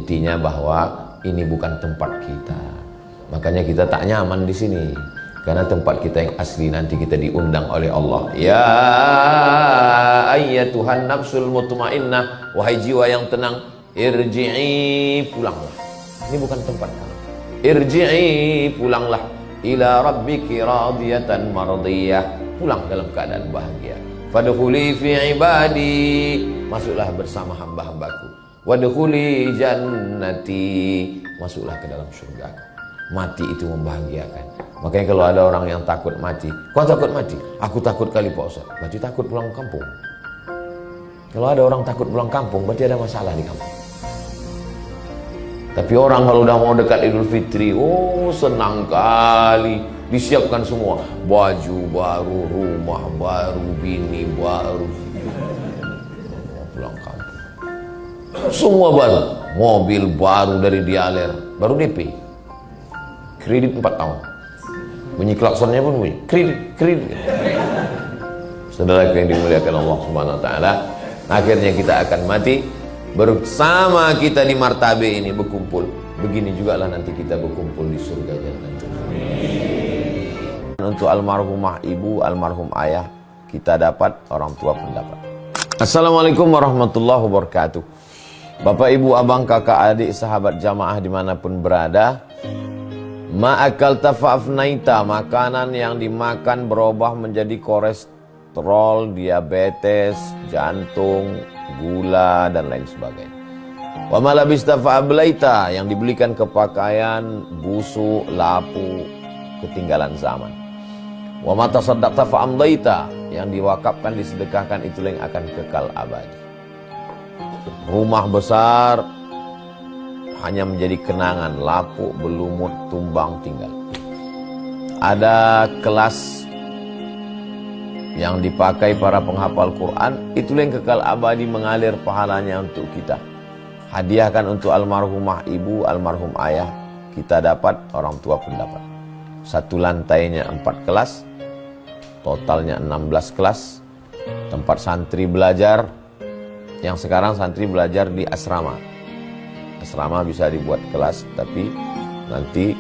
buktinya bahwa ini bukan tempat kita. Makanya kita tak nyaman di sini. Karena tempat kita yang asli nanti kita diundang oleh Allah. Ya ayyatuhan nafsul mutmainnah, wahai jiwa yang tenang, irji'i, pulanglah. Ini bukan tempat kamu. Irji'i, pulanglah. Ila rabbiki radiyatan mardiyah, pulang dalam keadaan bahagia. Fadkhuli fi ibadi, masuklah bersama hamba-hambaku. Wadkhuli jannati, masuklah ke dalam surga. Mati itu membahagiakan. Makanya kalau ada orang yang takut mati, kau takut mati? Aku takut kali Pak Ustaz. Berarti takut pulang kampung. Kalau ada orang takut pulang kampung, berarti ada masalah di kampung. Tapi orang kalau udah mau dekat Idul Fitri, oh senang kali, disiapkan semua, baju baru, rumah baru, bini baru, pulang kampung. Semua baru, mobil baru dari Dialer, baru DP, kredit 4 tahun, bunyi klaksonnya pun bunyi, kredit. Saudara yang dimuliakan Allah Subhanahu Wa Taala, akhirnya kita akan mati. Bersama kita di martabe ini berkumpul. Begini juga lah nanti kita berkumpul di surga jannah. Untuk almarhumah ibu, almarhum ayah, kita dapat, orang tua pun dapat. Assalamualaikum warahmatullahi wabarakatuh. Bapak, ibu, abang, kakak, adik, sahabat jamaah dimanapun berada, ma'akal tafa'afnaita, makanan yang dimakan berubah menjadi kolesterol, diabetes, jantung, gula, dan lain sebagainya. Wa ma labista fa'ablaita, yang dibelikan ke pakaian, busuk, lapu, ketinggalan zaman. Wa ma tasaddaqta fa'amdaita, yang diwakafkan, disedekahkan, itulah yang akan kekal abadi. Rumah besar hanya menjadi kenangan, lapuk, berlumut, tumbang, tinggal. Ada kelas yang dipakai para penghafal Quran, itulah yang kekal abadi, mengalir pahalanya untuk kita. Hadiahkan untuk almarhumah ibu, almarhum ayah, kita dapat, orang tua pun dapat. Satu lantainya 4 kelas, totalnya 16 kelas, tempat santri belajar. Yang sekarang santri belajar di asrama. Asrama bisa dibuat kelas, tapi nanti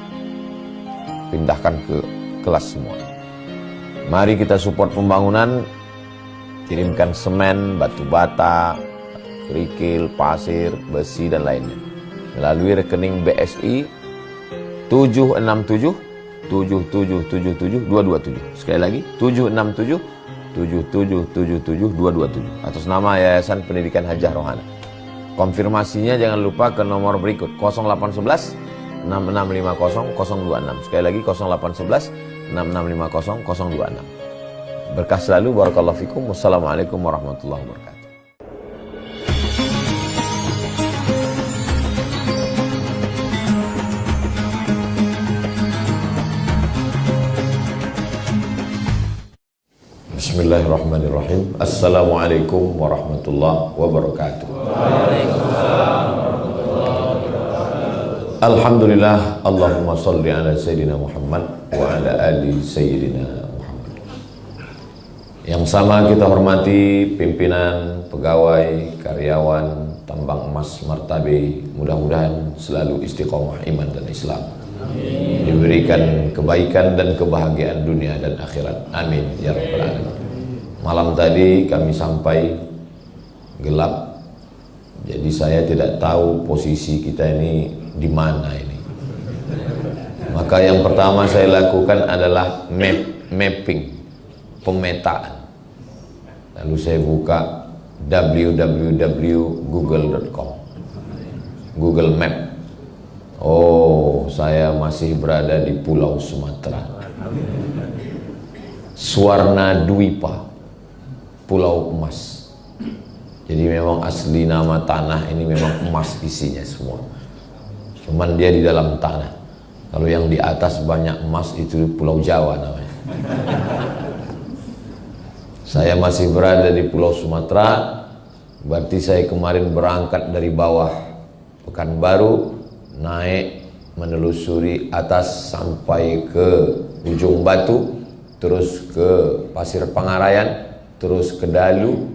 pindahkan ke kelas semua. Mari kita support pembangunan, kirimkan semen, batu bata, kerikil, pasir, besi, dan lainnya melalui rekening BSI 767 7777 227. Sekali lagi 767 7777 227 atas nama Yayasan Pendidikan Hajah Rohana. Konfirmasinya jangan lupa ke nomor berikut 0811 6650 026. Sekali lagi 0811 6650 026. Berkah selalu, barakallahu fikum. Wassalamualaikum warahmatullahi wabarakatuh. Bismillahirrahmanirrahim. Assalamualaikum warahmatullahi wabarakatuh. Waalaikumsalam warahmatullahi wabarakatuh. Alhamdulillah, Allahumma salli ala Sayyidina Muhammad wa ala ali Sayyidina Muhammad. Yang sama kita hormati pimpinan, pegawai, karyawan, tambang emas Martabe, mudah-mudahan selalu istiqomah iman dan Islam. Amin. Diberikan kebaikan dan kebahagiaan dunia dan akhirat. Amin ya rabbal alamin. Malam tadi kami sampai gelap, jadi saya tidak tahu posisi kita ini di mana ini. Maka yang pertama saya lakukan adalah mapping, pemetaan. Lalu saya buka www.google.com, Google Map. Oh, saya masih berada di Pulau Sumatera, Swarna Dwipa, Pulau Emas. Jadi memang asli nama tanah ini memang emas isinya semua. Cuman dia di dalam tanah. Kalau yang di atas banyak emas itu Pulau Jawa namanya. Saya masih berada di Pulau Sumatera. Berarti saya kemarin berangkat dari bawah Pekanbaru, naik menelusuri atas sampai ke Ujung Batu, terus ke Pasir Pangarayan, terus ke Dalu,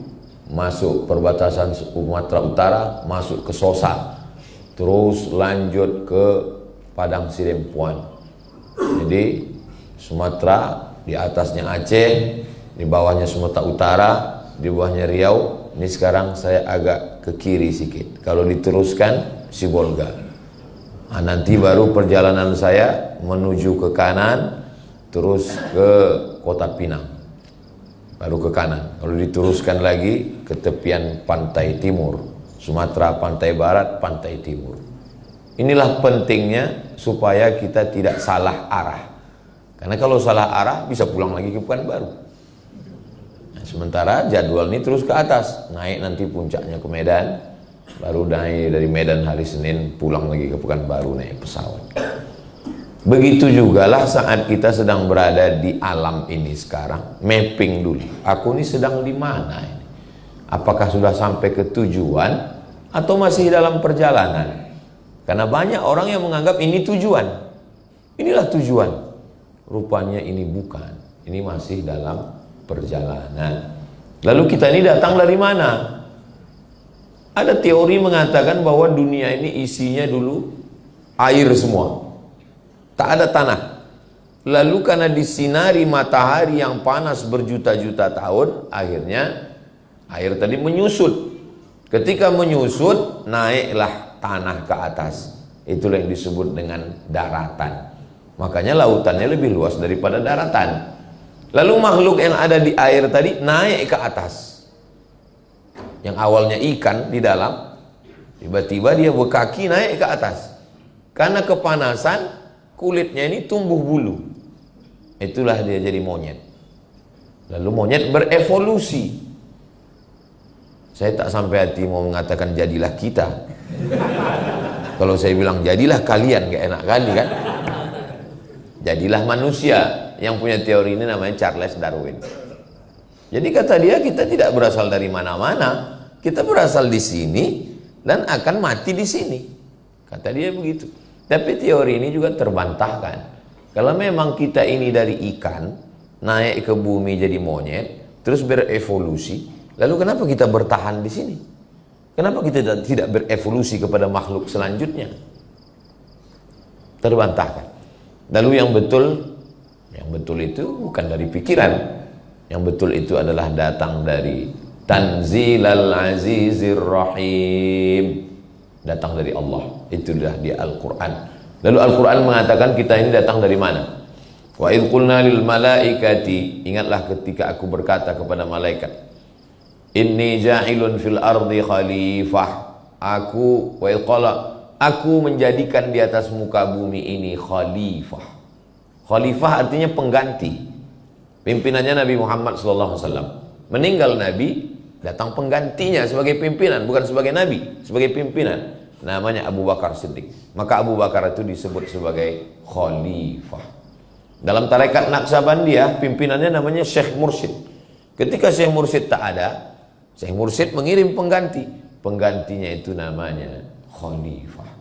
masuk perbatasan Sumatera Utara, masuk ke Sosa, terus lanjut ke Padang Sidempuan. Jadi Sumatera, di atasnya Aceh, di bawahnya Sumatera Utara, di bawahnya Riau. Ini sekarang saya agak ke kiri sedikit. Kalau diteruskan Sibolga. Nah, nanti baru perjalanan saya menuju ke kanan, terus ke Kota Pinang. Baru ke kanan. Kalau diteruskan lagi ke tepian pantai timur, Sumatera pantai barat, pantai timur. Inilah pentingnya supaya kita tidak salah arah. Karena kalau salah arah bisa pulang lagi ke Pekanbaru. Nah, sementara jadwal ini terus ke atas, naik nanti puncaknya ke Medan, baru naik dari Medan hari Senin pulang lagi ke Pekanbaru naik pesawat. Begitu jugalah saat kita sedang berada di alam ini sekarang, mapping dulu. Aku ini sedang di mana ini? Apakah sudah sampai ke tujuan atau masih dalam perjalanan? Karena banyak orang yang menganggap ini tujuan. Inilah tujuan. Rupanya ini bukan. Ini masih dalam perjalanan. Lalu kita ini datang dari mana? Ada teori mengatakan bahwa dunia ini isinya dulu air semua. Tak ada tanah. Lalu karena disinari matahari yang panas berjuta-juta tahun, akhirnya air tadi menyusut. Ketika menyusut, naiklah tanah ke atas. Itulah yang disebut dengan daratan. Makanya lautannya lebih luas daripada daratan. Lalu makhluk yang ada di air tadi naik ke atas. Yang awalnya ikan di dalam, tiba-tiba dia berkaki naik ke atas. Karena kepanasan, kulitnya ini tumbuh bulu. Itulah dia jadi monyet. Lalu monyet berevolusi. Saya tak sampai hati mau mengatakan jadilah kita. Kalau saya bilang jadilah kalian, gak enak kali kan. Jadilah manusia. Yang punya teori ini namanya Charles Darwin. Jadi kata dia, kita tidak berasal dari mana-mana, kita berasal di sini dan akan mati di sini. Kata dia begitu. Tapi teori ini juga terbantahkan. Kalau memang kita ini dari ikan naik ke bumi jadi monyet, terus berevolusi, lalu kenapa kita bertahan di sini? Kenapa kita tidak berevolusi kepada makhluk selanjutnya? Terbantahkan. Lalu yang betul itu bukan dari pikiran. Yang betul itu adalah datang dari Tanzilal Azizir Rahim. Datang dari Allah. Itulah dia Al-Quran. Lalu Al-Quran mengatakan kita ini datang dari mana? Wa idh qulna lil malaikati, ingatlah ketika aku berkata kepada malaikat, inni ja'ilun fil ardi khalifah. Aku wa idh qala, aku menjadikan di atas muka bumi ini khalifah. Khalifah artinya pengganti. Pimpinannya Nabi Muhammad SAW. Meninggal Nabi, datang penggantinya sebagai pimpinan, bukan sebagai Nabi, sebagai pimpinan. Namanya Abu Bakar Siddiq. Maka Abu Bakar itu disebut sebagai khalifah. Dalam tarekat Naqsabandiyah, pimpinannya namanya Syekh Mursyid. Ketika Syekh Mursyid tak ada, Syekh Mursyid mengirim pengganti. Penggantinya itu namanya khalifah.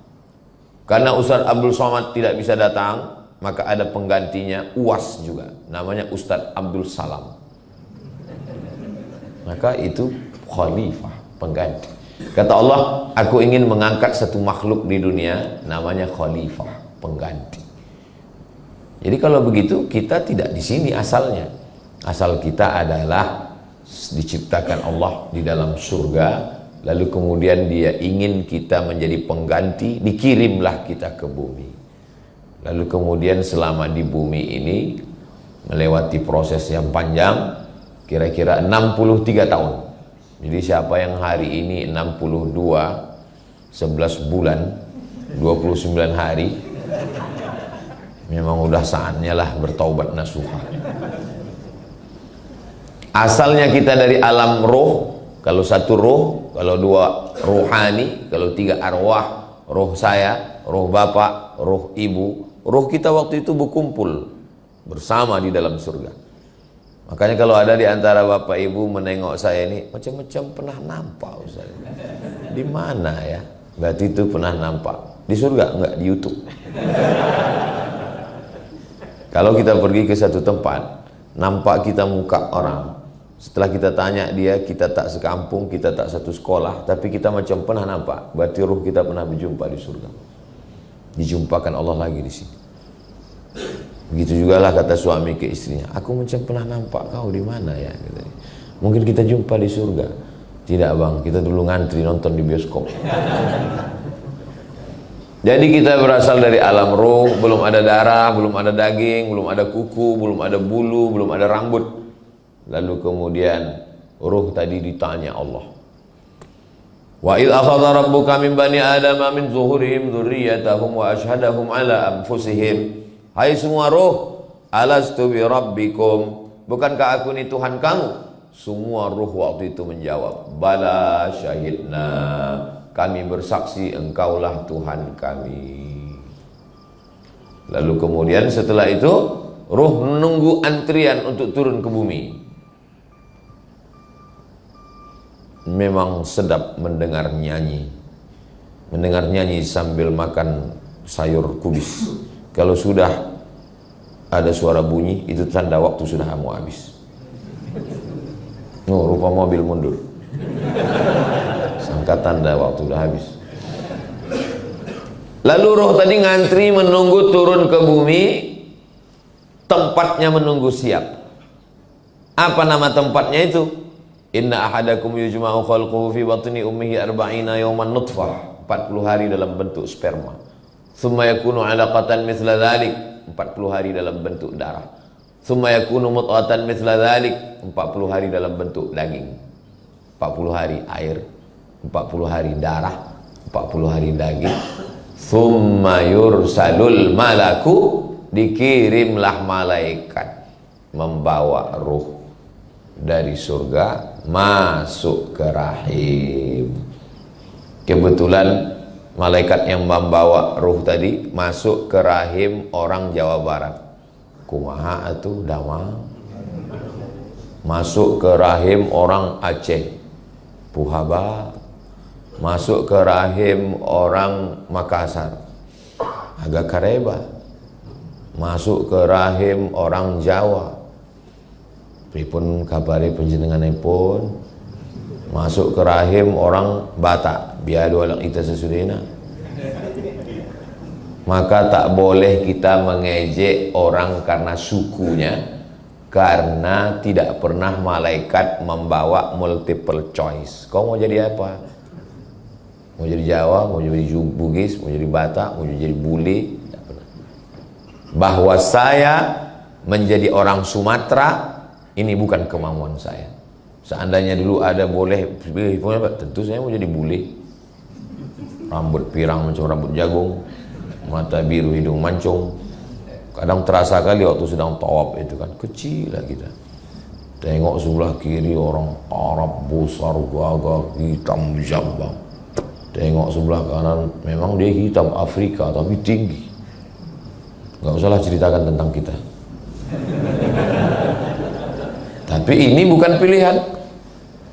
Karena Ustaz Abdul Somad tidak bisa datang, maka ada penggantinya UAS juga, namanya Ustadz Abdul Salam. Maka itu khalifah, pengganti. Kata Allah, aku ingin mengangkat satu makhluk di dunia, namanya khalifah, pengganti. Jadi kalau begitu, kita tidak di sini asalnya. Asal kita adalah diciptakan Allah di dalam surga, lalu kemudian dia ingin kita menjadi pengganti, dikirimlah kita ke bumi. Lalu kemudian selama di bumi ini melewati proses yang panjang, kira-kira 63 tahun. Jadi siapa yang hari ini 62, 11 bulan, 29 hari, memang udah saatnya lah bertaubat nasuha. Asalnya kita dari alam roh, kalau satu roh, kalau dua rohani, kalau tiga arwah, roh saya, roh bapak, roh ibu. Roh kita waktu itu berkumpul bersama di dalam surga. Makanya kalau ada di antara bapak ibu menengok saya ini, macam-macam pernah nampak Ustaz. Di mana ya? Berarti itu pernah nampak. Di surga? Enggak, di YouTube. Kalau kita pergi ke satu tempat, nampak kita muka orang, Setelah kita tanya dia, kita tak sekampung, kita tak satu sekolah, tapi kita macam pernah nampak. Berarti ruh kita pernah berjumpa di surga. Dijumpakan Allah lagi di sini. Begitu juga lah kata suami ke istrinya, aku macam pernah nampak kau di mana ya? Mungkin kita jumpa di surga. Tidak bang, kita dulu ngantri nonton di bioskop. Jadi kita berasal dari alam ruh, belum ada darah, belum ada daging, belum ada kuku, belum ada bulu, belum ada rambut. Lalu kemudian ruh tadi ditanya Allah. Wa idh akhadha rabbuka min bani adama min zuhurihim dzurriyyatahum wa ashhadahum ala anfusihim. Hai semua ruh, alastu bi rabbikum? Bukankah aku ini Tuhan kamu? Semua ruh waktu itu menjawab, bala syahidna, kami bersaksi engkaulah Tuhan kami. Lalu kemudian setelah itu ruh menunggu antrian untuk turun ke bumi. Memang sedap mendengar nyanyi sambil makan sayur kubis. Kalau sudah ada suara bunyi, itu tanda waktu sudah mau habis. Oh, rupa mobil mundur, sangka tanda waktu sudah habis. Lalu roh tadi ngantri menunggu turun ke bumi, tempatnya menunggu siap. Apa nama tempatnya itu? Inna ahadakum yujma'u khalquhu fi batni ummihi arba'ina yawman nutfah, 40 hari dalam bentuk sperma. Tsumma yakunu 'alaqatan mithla dzalik, 40 hari dalam bentuk darah. Tsumma yakunu mudghatan mithla dzalik, 40 hari dalam bentuk daging. 40 hari air, 40 hari darah, 40 hari daging. Tsumma yursalul malaku, dikirimlah malaikat membawa ruh dari surga masuk ke rahim. Kebetulan malaikat yang membawa ruh tadi masuk ke rahim orang Jawa Barat. Kumaha atuh damang. Masuk ke rahim orang Aceh, Puhaba. Masuk ke rahim orang Makassar, agak kareba. Masuk ke rahim orang Jawa, pripun kabare panjenenganipun? Masuk ke rahim orang Batak, biadu alang ita sesudena. Maka tak boleh kita mengejek orang karena sukunya, karena tidak pernah malaikat membawa multiple choice. Kau mau jadi apa? Mau jadi Jawa, mau jadi Bugis, mau jadi Batak, mau jadi Bule? Bahwa saya menjadi orang Sumatera, ini bukan kemauan saya. Seandainya dulu ada boleh pilih, tentu saya mau jadi bule. Rambut pirang macam rambut jagung, mata biru hidung mancung. Kadang terasa kali waktu sedang tawaf itu kan, kecil lah kita. Tengok sebelah kiri orang Arab besar gagah hitam jambang. Tengok sebelah kanan, memang dia hitam Afrika tapi tinggi. Gak usahlah ceritakan tentang kita. Tapi ini bukan pilihan.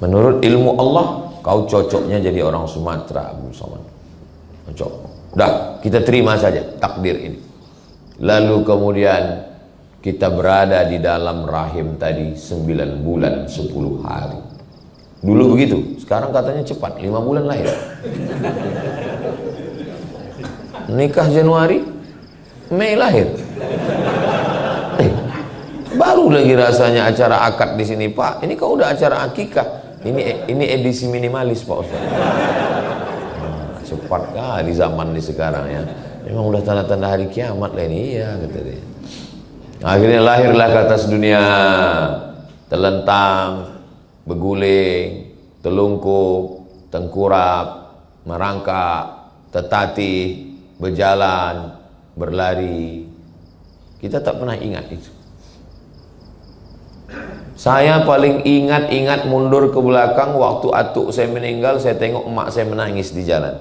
Menurut ilmu Allah, kau cocoknya jadi orang Sumatera, Abu Somad. Cocok. Udah, kita terima saja takdir ini. Lalu kemudian kita berada di dalam rahim tadi 9 bulan 10 hari. Dulu begitu, sekarang katanya cepat, 5 bulan lahir. Nikah Januari, Mei lahir. Baru lagi rasanya acara akad di sini, Pak. Ini kau udah acara akikah. Ini edisi minimalis, Pak Ustaz. Cepat kali zaman di sekarang ya. Memang udah tanda-tanda hari kiamat lah ini, iya kata dia. Akhirnya lahirlah ke atas dunia, telentang, berguling, telungkup, tengkurap, merangkak, tertatih, berjalan, berlari. Kita tak pernah ingat itu. Saya paling ingat mundur ke belakang waktu atuk saya meninggal, saya tengok emak saya menangis di jalan.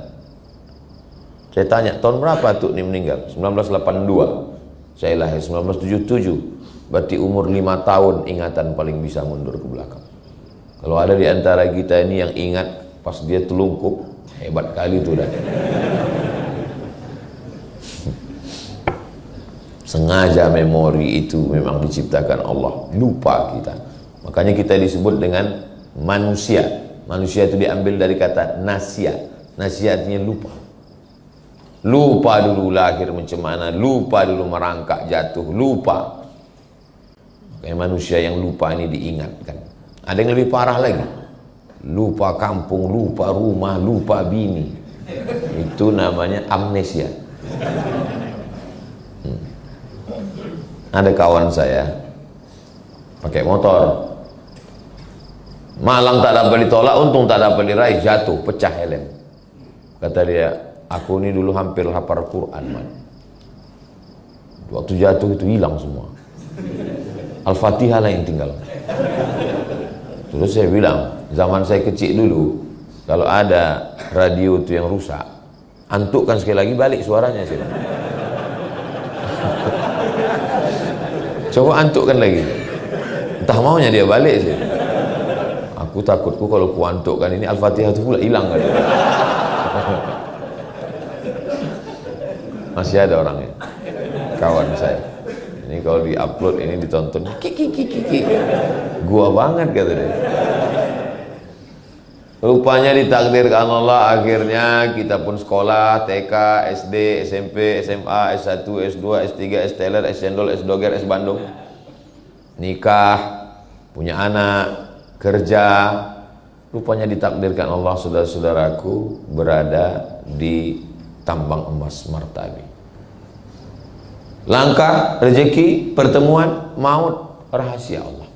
Saya tanya, tahun berapa atuk ini meninggal? 1982. Saya lahir 1977. Berarti umur 5 tahun ingatan paling bisa mundur ke belakang. Kalau ada di antara kita ini yang ingat pas dia telungkup, hebat kali itu dah. Sengaja memori itu memang diciptakan Allah. Lupa kita. Makanya kita disebut dengan manusia. Manusia itu diambil dari kata nasia. Nasia artinya lupa. Lupa dulu lahir macam mana, lupa dulu merangkak jatuh, lupa. Kayak manusia yang lupa ini diingatkan. Ada yang lebih parah lagi. Lupa kampung, lupa rumah, lupa bini. Itu namanya amnesia. Ada kawan saya pakai motor, malang tak dapat ditolak, untung tak dapat diraih, jatuh, pecah helm. Kata dia, aku ini dulu hampir hafal Quran, man. Waktu jatuh itu hilang semua. Al-Fatihah lah yang tinggal. Terus saya bilang, zaman saya kecil dulu, kalau ada radio itu yang rusak, antukkan sekali lagi, balik suaranya sih. Coba antukkan lagi. Entah maunya dia balik sih. Aku takutku kalau ku antukkan ini Al-Fatihah itu pula hilang kan. Masih ada orangnya, kawan saya. Ini kalau di-upload, ini ditonton, kiki. Gua banget kata dia. Rupanya ditakdirkan Allah, akhirnya kita pun sekolah, TK, SD, SMP, SMA, S1, S2, S3, S Teler, S Cendol, S Doger, S Bandung. Nikah, punya anak, kerja. Rupanya ditakdirkan Allah, saudara-saudaraku, berada di tambang emas Martabi. Langkah, rezeki, pertemuan, maut, rahasia Allah.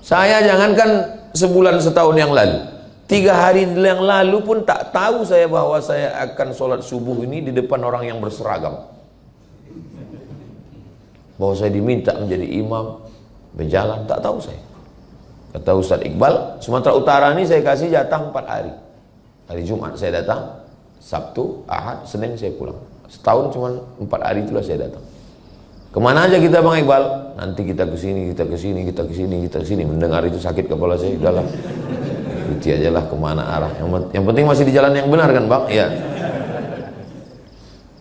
Saya jangankan sebulan setahun yang lalu, 3 hari yang lalu pun tak tahu saya bahwa saya akan sholat subuh ini di depan orang yang berseragam. Bahwa saya diminta menjadi imam, berjalan, tak tahu saya. Kata Ustaz Iqbal, Sumatera Utara ini saya kasih jatah 4 hari. Hari Jumat saya datang, Sabtu, Ahad, Senin saya pulang. Setahun cuma 4 hari itulah saya datang. Kemana aja kita Bang Iqbal? Nanti kita kesini, kita kesini, kita kesini, kita kesini. Mendengar itu sakit kepala saya, udahlah. Ikuti aja lah kemana arah. Yang penting masih di jalan yang benar kan Bang? Iya.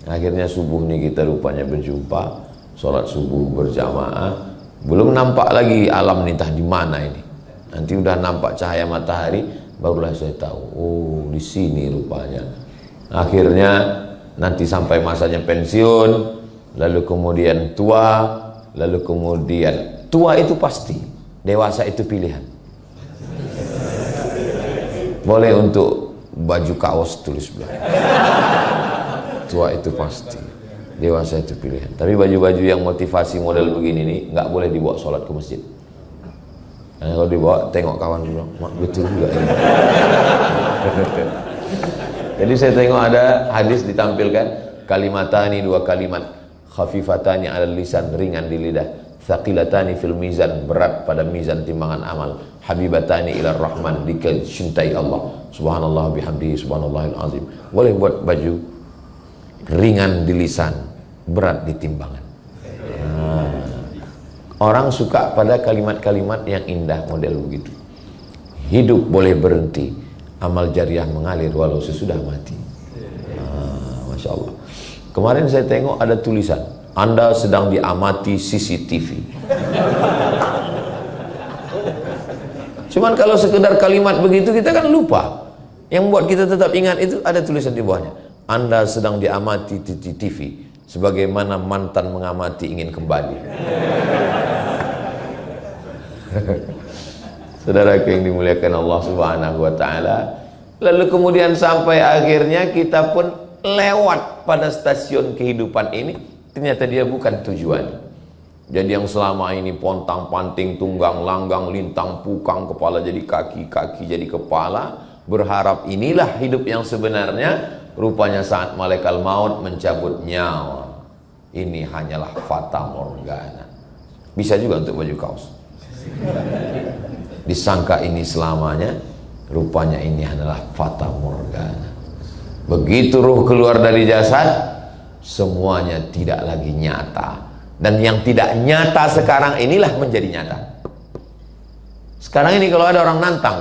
Akhirnya subuh nih kita rupanya berjumpa, sholat subuh berjamaah. Belum nampak lagi alam nih, entah di mana ini. Nanti udah nampak cahaya matahari, barulah saya tahu. Oh, di sini rupanya. Akhirnya nanti sampai masanya pensiun, lalu kemudian tua, lalu kemudian tua itu pasti, dewasa itu pilihan. Boleh untuk baju kaos tulis belakang. Tua itu pasti, dewasa itu pilihan. Tapi baju-baju yang motivasi model begini nih nggak boleh dibawa sholat ke masjid. Karena kalau dibawa tengok kawan dulu, mak betul juga ini. Jadi saya tengok ada hadis ditampilkan, kalimatani, 2 kalimat, khafifatani ala lisan, ringan di lidah, thaqilatani fil mizan, berat pada mizan timbangan amal, habibatani ila rahman, dicintai Allah, subhanallah bihamdihi, subhanallahil azim. Boleh buat baju ringan di lisan, berat di timbangan. Orang suka pada kalimat-kalimat yang indah model begitu. Hidup boleh berhenti, amal jariah mengalir walau sesudah mati. Masya Allah. Kemarin saya tengok ada tulisan, Anda sedang diamati CCTV. Cuman kalau sekedar kalimat begitu kita kan lupa. Yang membuat kita tetap ingat itu ada tulisan di bawahnya, Anda sedang diamati CCTV, sebagaimana mantan mengamati ingin kembali. Saudaraku yang dimuliakan Allah Subhanahu wa Ta'ala, lalu kemudian sampai akhirnya kita pun lewat pada stasiun kehidupan ini, ternyata dia bukan tujuan. Jadi yang selama ini pontang panting, tunggang langgang, lintang pukang, kepala jadi kaki, kaki jadi kepala, berharap inilah hidup yang sebenarnya. Rupanya saat malaikat maut mencabut nyawa, ini hanyalah fata morgana. Bisa juga untuk baju kaos. Disangka ini selamanya, rupanya ini adalah fata morgana. Begitu ruh keluar dari jasad, semuanya tidak lagi nyata. Dan yang tidak nyata sekarang inilah menjadi nyata. Sekarang ini kalau ada orang nantang,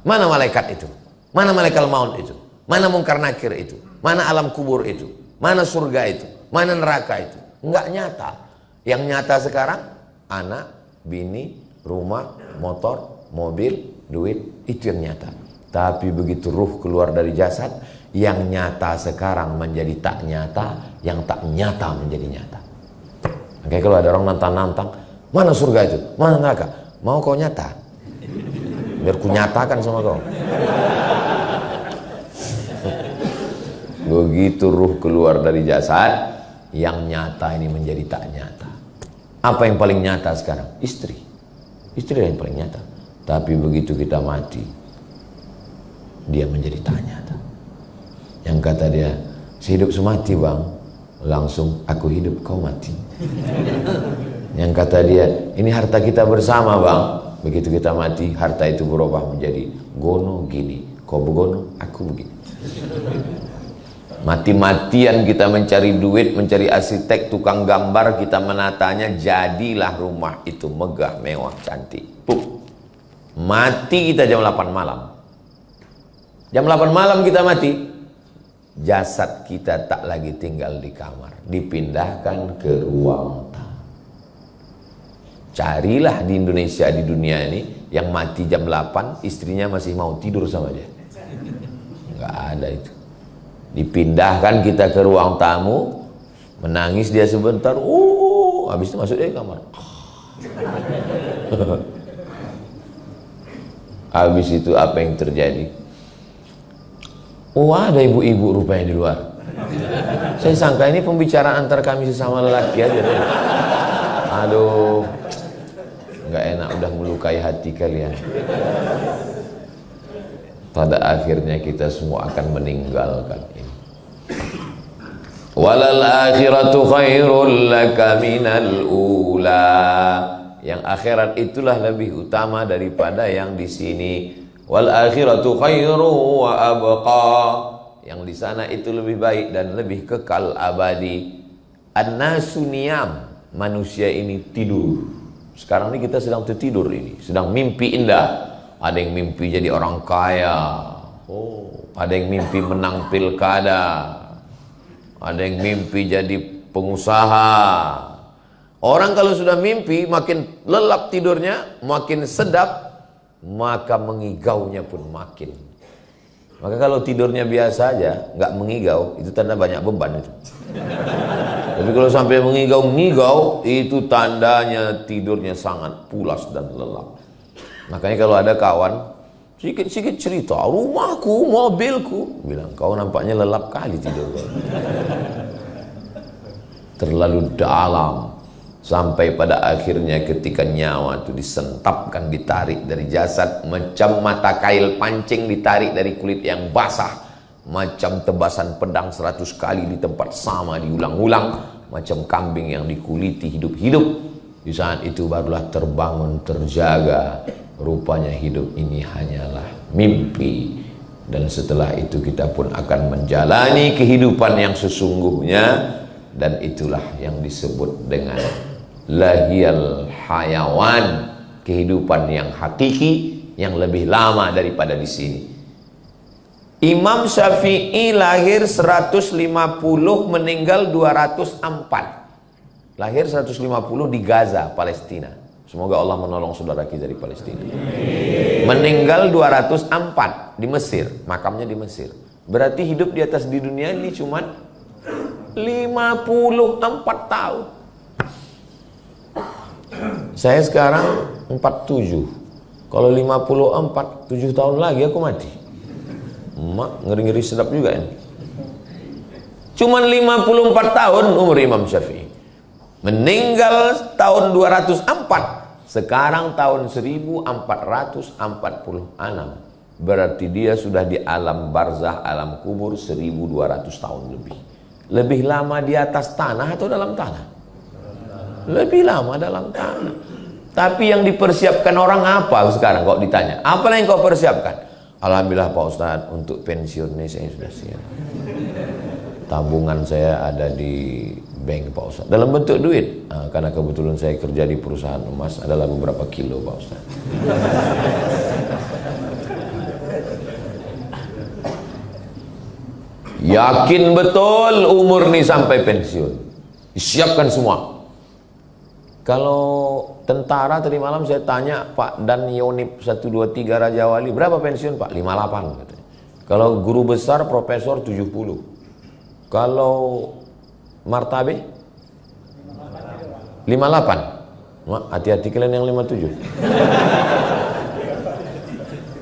mana malaikat itu? Mana malaikat maut itu? Mana mungkar nakir itu? Mana alam kubur itu? Mana surga itu? Mana neraka itu? Enggak nyata. Yang nyata sekarang, anak, bini, rumah, motor, mobil, duit, itu yang nyata. Tapi begitu ruh keluar dari jasad, yang nyata sekarang menjadi tak nyata, yang tak nyata menjadi nyata. Makanya kalau ada orang nantang-nantang, mana surga itu? Mana neraka? Mau kau nyata? Biar ku nyatakan sama kau. Begitu ruh keluar dari jasad, yang nyata ini menjadi tak nyata. Apa yang paling nyata sekarang? Istri. Istri yang paling nyata. Tapi begitu kita mati, dia menjadi tak nyata. Yang kata dia, sehidup semati bang, langsung aku hidup kau mati. Yang kata dia, ini harta kita bersama bang. Begitu kita mati, harta itu berubah menjadi gono gini, kau begono, aku begini. Mati-matian kita mencari duit, mencari arsitek, tukang gambar, kita menatanya, jadilah rumah itu megah, mewah, cantik. Mati kita jam 8 malam. Jam 8 malam kita mati, jasad kita tak lagi tinggal di kamar, dipindahkan ke ruang tamu. Carilah di Indonesia, di dunia ini, yang mati jam 8, istrinya masih mau tidur sama dia. Nggak ada itu. Dipindahkan kita ke ruang tamu, menangis dia sebentar, habis itu masuk dia ke kamar. Habis itu apa yang terjadi? Ada ibu-ibu rupanya di luar. Saya sangka ini pembicaraan antar kami sesama lelaki aja. Aduh, nggak enak, udah melukai hati kalian. Pada akhirnya kita semua akan meninggalkan ini. Walal akhiratu khairul laka minal ula. Yang akhirat itulah lebih utama daripada yang di sini. Wal akhiratu khairu wa abqa. Yang di sana itu lebih baik dan lebih kekal abadi. An-nasu niyam. Manusia ini tidur. Sekarang ini kita sedang tertidur ini, sedang mimpi indah. Ada yang mimpi jadi orang kaya. Ada yang mimpi menang pilkada. Ada yang mimpi jadi pengusaha. Orang kalau sudah mimpi, makin lelap tidurnya, makin sedap, maka mengigaunya pun makin. Maka kalau tidurnya biasa aja, nggak mengigau, itu tanda banyak beban itu. Tapi kalau sampai mengigau-ngigau, itu tandanya tidurnya sangat pulas dan lelap. Makanya kalau ada kawan, sedikit-sedikit cerita, rumahku, mobilku, bilang, kau nampaknya lelap kali tidur. Terlalu dalam. Sampai pada akhirnya ketika nyawa itu disentapkan, ditarik dari jasad, macam mata kail pancing ditarik dari kulit yang basah, macam tebasan pedang 100 kali di tempat sama diulang-ulang, macam kambing yang dikuliti hidup-hidup. Di saat itu barulah terbangun, terjaga, rupanya hidup ini hanyalah mimpi. Dan setelah itu kita pun akan menjalani kehidupan yang sesungguhnya, dan itulah yang disebut dengan lahiyal hayawan, kehidupan yang hakiki, yang lebih lama daripada di sini. Imam Syafi'i lahir 150, meninggal 204. Lahir 150 di Gaza, Palestina. Semoga Allah menolong saudara kita di Palestina. Meninggal 204 di Mesir, makamnya di Mesir. Berarti hidup di atas di dunia ini cuma 54 tahun. Saya sekarang 47. Kalau 54, 7 tahun lagi aku mati. Mak, ngeri-ngeri sedap juga ini. Cuman 54 tahun umur Imam Syafi'i. Meninggal tahun 204. Sekarang tahun 1446. Berarti dia sudah di alam barzah, alam kubur 1200 tahun lebih. Lebih lama di atas tanah atau dalam tanah? Lebih lama dalam tanah. Tapi yang dipersiapkan orang apa sekarang kok ditanya? Apa yang kau persiapkan? Alhamdulillah Pak Ustadz, untuk pensiun ini saya sudah siap. Tabungan saya ada di bank Pak Ustadz, dalam bentuk duit. Karena kebetulan saya kerja di perusahaan emas, adalah beberapa kilo Pak Ustadz. Yakin betul umur nih sampai pensiun. Disiapkan semua. Kalau Tentara tadi malam saya tanya Pak Dan Yonip 123 Raja Wali, berapa pensiun Pak? 58 katanya. Kalau guru besar profesor 70. Kalau martabe 58. Hati-hati kalian yang 57.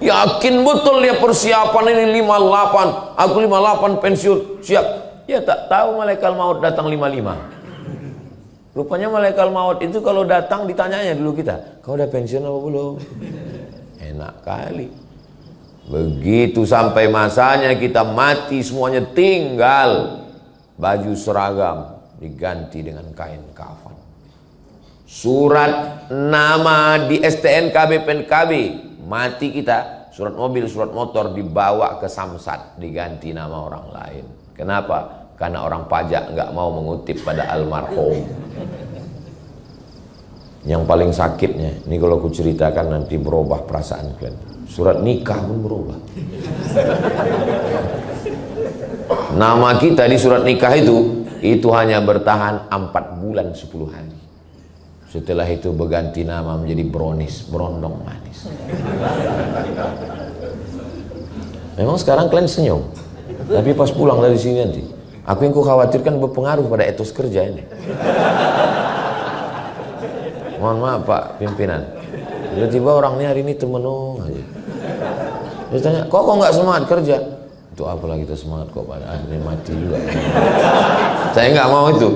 Yakin betul dia persiapan ini 58. Aku 58 pensiun, siap. Ya tak tahu malaikat maut datang 55. Rupanya malaikat maut itu kalau datang ditanyanya dulu kita, kau udah pensiun apa belum? Enak kali. Begitu sampai masanya kita mati, semuanya tinggal baju seragam diganti dengan kain kafan. Surat nama di STNK BPNKB, mati kita, surat mobil, surat motor dibawa ke Samsat, diganti nama orang lain. Kenapa? Karena orang pajak nggak mau mengutip pada almarhum. Yang paling sakitnya, ini kalau aku ceritakan nanti berubah perasaan kalian. Surat nikah pun berubah. Nama kita di surat nikah itu hanya bertahan 4 bulan 10 hari. Setelah itu berganti nama menjadi Bronis, berondong manis. Memang sekarang kalian senyum, tapi pas pulang dari sini nanti, aku yang khawatirkan berpengaruh pada etos kerja ini. Mohon maaf Pak pimpinan, tiba-tiba orangnya hari ini temenung aja. Dia tanya, kok nggak semangat kerja? Itu apalah kita semangat kok, pada akhirnya mati juga. Saya nggak mau itu.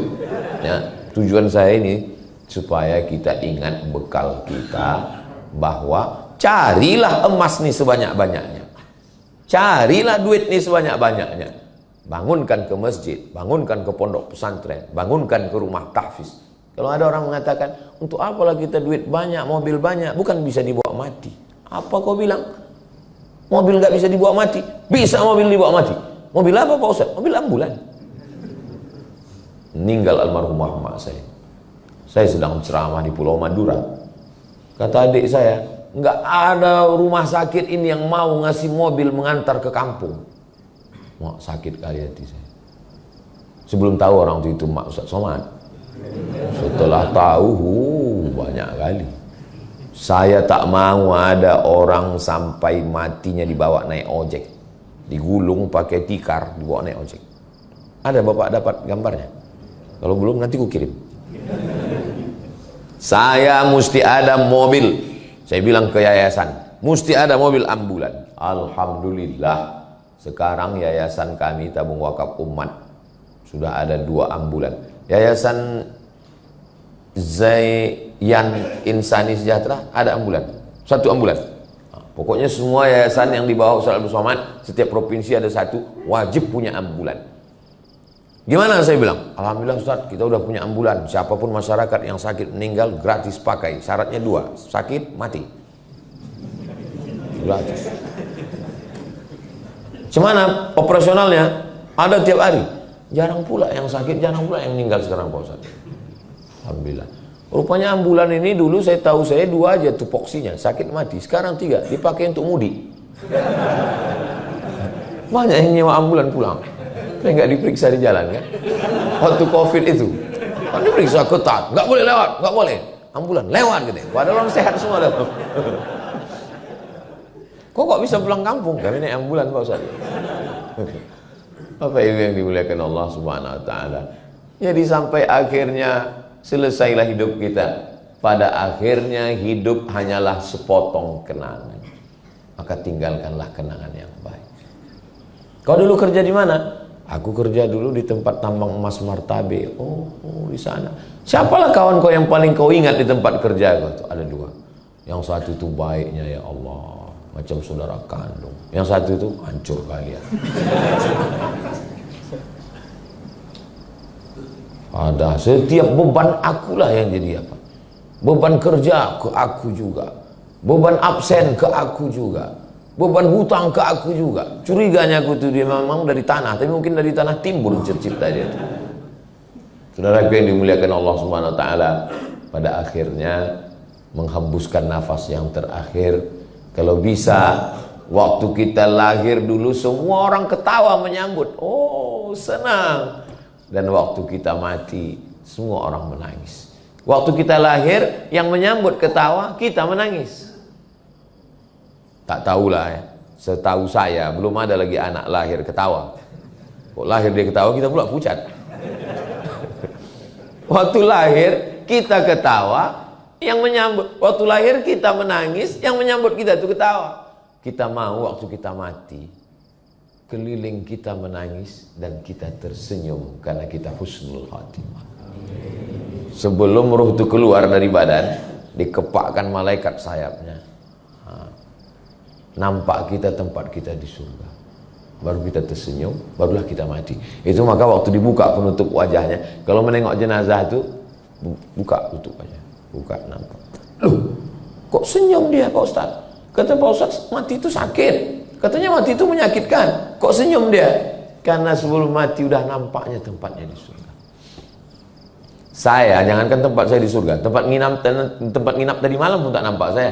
Ya, tujuan saya ini supaya kita ingat bekal kita, bahwa carilah emas nih sebanyak-banyaknya, carilah duit nih sebanyak-banyaknya, bangunkan ke masjid, bangunkan ke pondok pesantren, bangunkan ke rumah tahfiz. Kalau ada orang mengatakan, untuk apalah kita duit banyak, mobil banyak, bukan bisa dibawa mati. Apa kau bilang? Mobil nggak bisa dibawa mati? Bisa mobil dibawa mati. Mobil apa Pak Ustaz? Mobil ambulan. Meninggal almarhum mak saya. Saya sedang ceramah di Pulau Madura. Kata adik saya, nggak ada rumah sakit ini yang mau ngasih mobil mengantar ke kampung. Mak sakit kali hati saya. Sebelum tahu orang itu Mak Ustaz Somad. Setelah tahu banyak kali. Saya tak mau ada orang sampai matinya dibawa naik ojek, digulung pakai tikar, dibawa naik ojek. Ada Bapak dapat gambarnya? Kalau belum nanti ku kirim. Saya mesti ada mobil. Saya bilang ke yayasan, mesti ada mobil ambulan. Alhamdulillah, sekarang yayasan kami Tabung Wakaf Umat sudah ada 2 ambulan. Yayasan Zayan Insani Sejahtera ada ambulan, 1 ambulan. Nah, pokoknya semua yayasan yang di bawah Ustaz Abdul Somad, setiap provinsi ada 1, wajib punya ambulan. Gimana saya bilang? Alhamdulillah Ustaz, kita udah punya ambulan. Siapapun masyarakat yang sakit meninggal gratis pakai. Syaratnya 2, sakit mati. Gratis. Gimana operasionalnya? Ada tiap hari. Jarang pula yang sakit, jarang pula yang meninggal sekarang Pak Ustaz. Alhamdulillah. Rupanya ambulan ini dulu saya tahu 2 aja tupoksinya, sakit mati. Sekarang 3, dipakai untuk mudik. Banyak yang nyewa ambulan pulang. Saya nggak diperiksa di jalan kan? Waktu COVID itu, kan diperiksa ketat, nggak boleh lewat, nggak boleh. Ambulan lewat gitu. Padahal orang sehat semua dah. Kok bisa pulang kampung? Kami naik ambulan Pak Ustaz. Bapak Ibu yang dimuliakan Allah Subhanahu Wa Taala. Jadi sampai akhirnya selesailah hidup kita. Pada akhirnya hidup hanyalah sepotong kenangan. Maka tinggalkanlah kenangan yang baik. Kau dulu kerja di mana? Aku kerja dulu di tempat tambang emas Martabe. Oh, di sana. Siapalah kawan kau yang paling kau ingat di tempat kerja kau? Ada 2. Yang satu itu baiknya ya Allah, macam saudara kandung. Yang satu itu hancur kalian. Ada setiap beban akulah yang jadi apa? Beban kerja ke aku juga, beban absen ke aku juga, beban hutang ke aku juga. Curiganya aku tuh dia memang dari tanah, tapi mungkin dari tanah timbul cipta dia. Saudara yang dimuliakan Allah Subhanahu Wa Taala, pada akhirnya menghembuskan nafas yang terakhir. Kalau bisa waktu kita lahir dulu semua orang ketawa menyambut, oh senang. Dan waktu kita mati semua orang menangis. Waktu kita lahir, yang menyambut ketawa, kita menangis. Tak tahulah ya. Setahu saya, belum ada lagi anak lahir ketawa. Kok lahir dia ketawa, kita pula pucat. Waktu lahir, kita ketawa, yang menyambut. Waktu lahir, kita menangis, yang menyambut kita itu ketawa. Kita mau waktu kita mati, keliling kita menangis, dan kita tersenyum, karena kita husnul khatimah. Sebelum ruh itu keluar dari badan, dikepakkan malaikat sayapnya. Nampak kita tempat kita di surga. Baru kita tersenyum, barulah kita mati. Itu maka waktu dibuka penutup wajahnya, kalau menengok jenazah itu, buka tutup wajah. Buka, nampak. Loh, kok senyum dia Pak Ustaz? Kata Pak Ustaz, mati itu sakit. Katanya mati itu menyakitkan. Kok senyum dia? Karena sebelum mati udah nampaknya tempatnya di surga. Saya, jangankan tempat saya di surga, tempat nginap tadi malam pun tak nampak saya.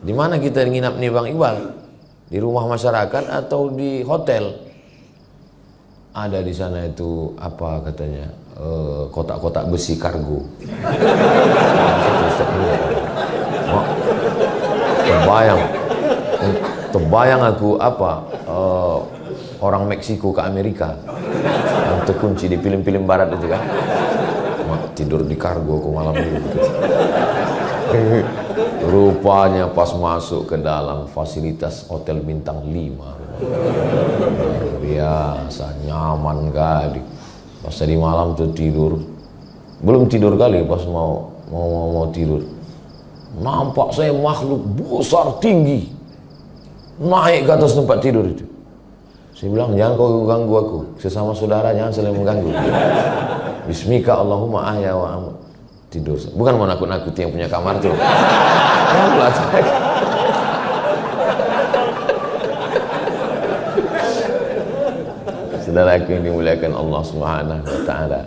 Di mana kita nginap nih Bang Iqbal? Di rumah masyarakat atau di hotel? Ada di sana itu apa katanya? Kotak-kotak besi kargo. Terbayang aku apa? Orang Meksiko ke Amerika. Yang terkunci di film-film barat itu kan. Tidur di kargo ke malam itu. Rupanya pas masuk ke dalam fasilitas hotel bintang 5. Biasa nyaman kali. Pas tadi malam tuh tidur. Belum tidur kali pas mau tidur. Nampak saya makhluk besar tinggi. Naik ke atas tempat tidur itu. Saya bilang, jangan kau ganggu aku. Sesama saudara jangan saling mengganggu. Bismika Allahumma ahya wa amut. Tidur. Bukan mau nakut-nakuti yang punya kamar tuh. Saudaraku yang dimuliakan Allah Subhanahu wa taala.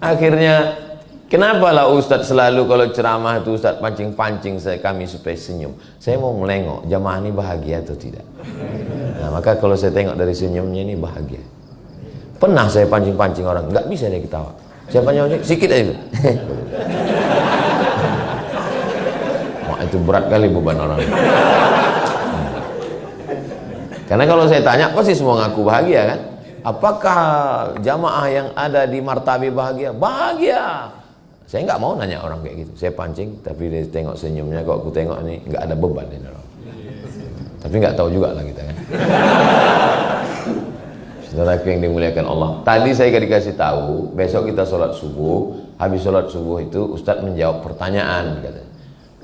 Akhirnya, kenapa lah Ustadz selalu kalau ceramah itu Ustadz pancing-pancing kami supaya senyum. Saya mau melengok, jamaah ini bahagia atau tidak. Nah, maka kalau saya tengok dari senyumnya ini bahagia. Pernah saya pancing-pancing orang, nggak bisa dia ketawa. Saya pancing sikit aja. Wah, itu berat kali beban orang. Karena kalau saya tanya, pasti semua ngaku bahagia kan? Apakah jamaah yang ada di Martabi bahagia? Bahagia. Saya nggak mau nanya orang kayak gitu. Saya pancing, tapi dia tengok senyumnya, kok aku tengok ini nggak ada beban ini orang. Tapi nggak tahu juga lah kita kan. Saudaraku yang dimuliakan Allah. Tadi saya dikasih tahu, besok kita sholat subuh. Habis sholat subuh itu Ustadz menjawab pertanyaan katanya.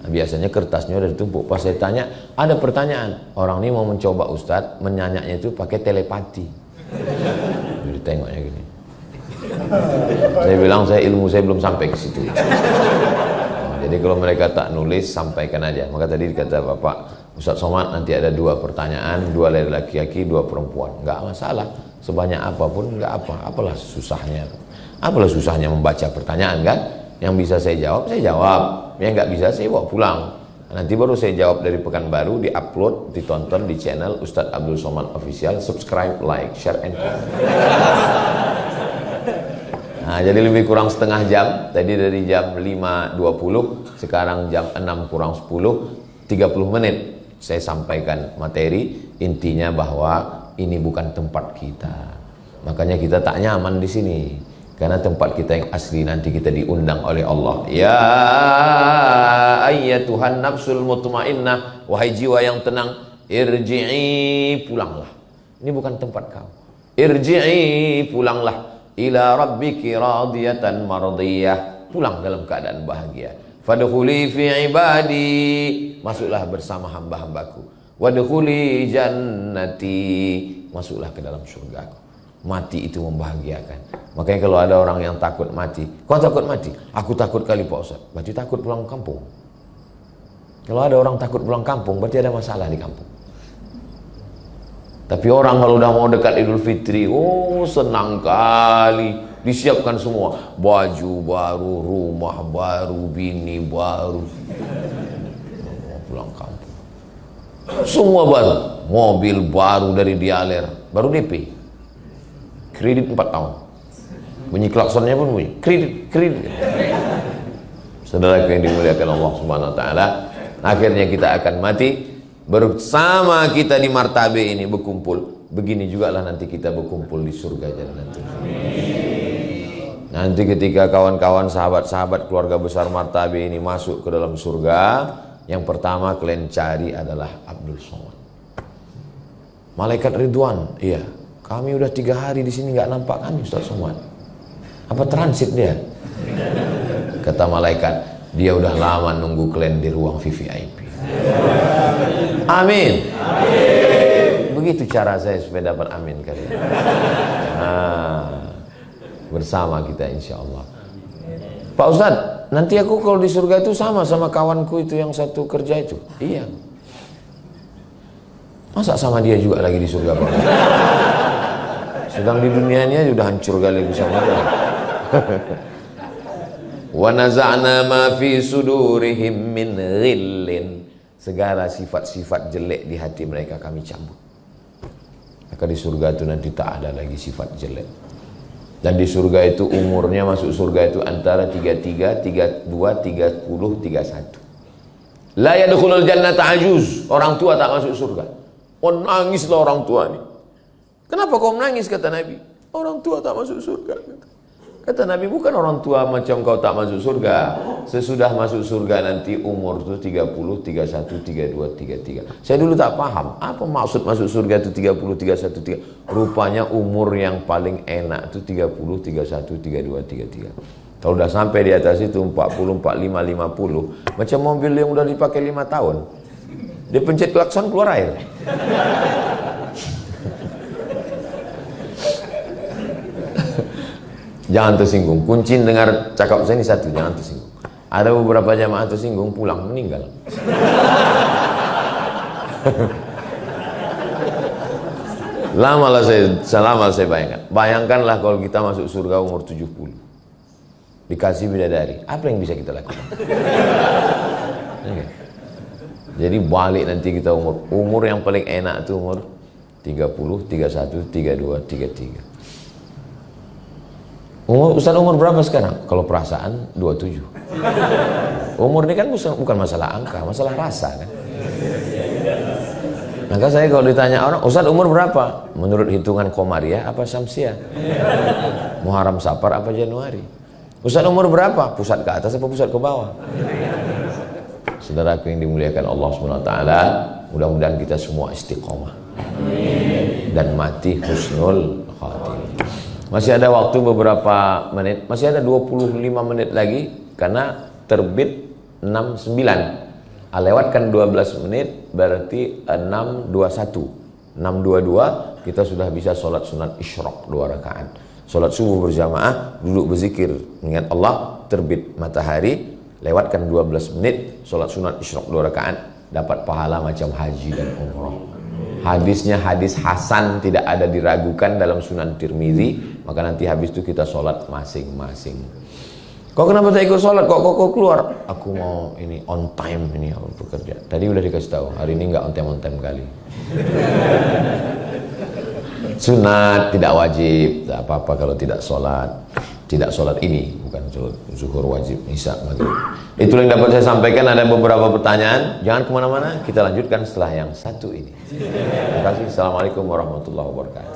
Nah, biasanya kertasnya udah ditumpuk. Pas saya tanya, ada pertanyaan. Orang ini mau mencoba Ustadz menyanyaknya itu pakai telepati. Jadi tengoknya gini. Saya bilang ilmu saya belum sampai ke situ. Jadi kalau mereka tak nulis, sampaikan aja. Maka tadi kata Bapak Ustadz Somad, nanti ada 2 pertanyaan, 2 dari laki-laki, 2 perempuan. Nggak masalah, sebanyak apapun nggak apa. Apalah susahnya? Apalah susahnya membaca pertanyaan kan? Yang bisa saya jawab, yang nggak bisa saya bawa pulang. Nanti baru saya jawab dari Pekanbaru, di-upload, ditonton di channel Ustadz Abdul Somad Official. Subscribe, like, share, and comment. Nah, jadi lebih kurang setengah jam. Tadi dari jam 5.20, sekarang jam 6 kurang 10, 30 menit. Saya sampaikan materi, intinya bahwa ini bukan tempat kita. Makanya kita tak nyaman di sini. Karena tempat kita yang asli nanti kita diundang oleh Allah. Ya ayyatuhan nafsul mutmainnah, wahai jiwa yang tenang, irji'i, pulanglah. Ini bukan tempat kau. Irji'i, pulanglah. Ila rabbiki radiyatan mardiyah, pulang dalam keadaan bahagia. Fadkhuli fi ibadi, masuklah bersama hamba-hambaku. Wadkhuli jannati, masuklah ke dalam surgaku. Mati itu membahagiakan. Makanya kalau ada orang yang takut mati, kau takut mati? Aku takut kali Pak Ustaz. Berarti takut pulang kampung. Kalau ada orang takut pulang kampung, berarti ada masalah di kampung. Tapi orang kalau udah mau dekat Idul Fitri, oh senang kali. Disiapkan semua, baju baru, rumah baru, bini baru. Mau pulang kampung. Semua baru, mobil baru dari Dialer, baru DP. Kredit 4 tahun. Bunyi klaksonnya pun bunyi, kredit. Saudaraku yang dimuliakan Allah Subhanahu wa taala, akhirnya kita akan mati bersama kita di martabe ini berkumpul. Begini juga lah nanti kita berkumpul di surga nanti. Nanti ketika kawan-kawan, sahabat-sahabat keluarga besar martabe ini masuk ke dalam surga, yang pertama kalian cari adalah Abdul Somad. Malaikat Ridwan, iya, kami udah 3 hari di sini nggak nampak kami Ustaz Somad. Apa transit dia? Kata malaikat, dia udah lama nunggu kalian di ruang VVIP. Amin. Begitu cara saya supaya dapat amin kalian. Bersama kita insya Allah. Pak Ustadz, nanti aku kalau di surga itu sama kawanku itu yang satu kerja itu. Iya. Masa sama dia juga lagi di surga Pak Ustadz? Sedang di dunianya sudah hancur kali sama dia. Wa naza'na ma fi sudurihim min ghillin. Segala sifat-sifat jelek di hati mereka kami cabut. Maka di surga itu nanti tak ada lagi sifat jelek. Dan di surga itu umurnya masuk surga itu antara 33, 32, 30, 31. La yadkhulul jannata ajuz. Orang tua tak masuk surga. Oh, nangislah orang tua nih. Kenapa kau menangis kata Nabi? Orang tua tak masuk surga. Kata Nabi, bukan orang tua macam kau tak masuk surga. Sesudah masuk surga nanti umur itu 30, 31, 32, 33. Saya dulu tak paham, apa maksud masuk surga itu 30, 31, 33. Rupanya umur yang paling enak itu 30, 31, 32, 33. Kalau udah sampai di atas itu 40, 45, 50. Macam mobil yang udah dipakai 5 tahun. Dia pencet klakson keluar air. Jangan tersinggung. Kunci dengar cakap saya ini satu, jangan tersinggung. Ada beberapa jamaah tersinggung, pulang meninggal. Lama saya bayangkan. Bayangkanlah kalau kita masuk surga umur 70. Dikasih bidadari, apa yang bisa kita lakukan? Okay. Jadi balik nanti kita umur yang paling enak itu umur 30, 31, 32, 33. Ustaz umur berapa sekarang? Kalau perasaan 27. Umur ini kan bukan masalah angka, masalah rasa kan. Maka saya kalau ditanya orang, Ustaz umur berapa? Menurut hitungan Komariah apa Syamsiah? Muharram Safar apa Januari? Ustaz umur berapa? Pusat ke atas apa pusat ke bawah? Saudaraku yang dimuliakan Allah SWT, mudah-mudahan kita semua istiqomah dan mati husnul khatimah. Masih ada waktu beberapa menit, masih ada 25 menit lagi karena terbit 69. Lewatkan 12 menit berarti 6.21. 6.22 kita sudah bisa sholat sunat isyraq 2 rakaat. Sholat subuh berjamaah, duduk berzikir mengingat Allah, terbit matahari, lewatkan 12 menit, sholat sunat isyraq 2 rakaat, dapat pahala macam haji dan umrah. Hadisnya hadis hasan, tidak ada diragukan dalam Sunan Tirmizi. Maka nanti habis itu kita sholat masing-masing. Kok kenapa tak ikut sholat? Kok keluar? Aku mau ini on time, ini aku bekerja. Tadi udah dikasih tahu, hari ini nggak on time kali. Sunat tidak wajib, tak apa-apa kalau tidak sholat. Tidak sholat ini, bukan sholat zuhur wajib, isya maghrib. Itulah yang dapat saya sampaikan. Ada beberapa pertanyaan, jangan kemana-mana, kita lanjutkan setelah yang satu ini. Terima kasih. Assalamualaikum warahmatullahi wabarakatuh.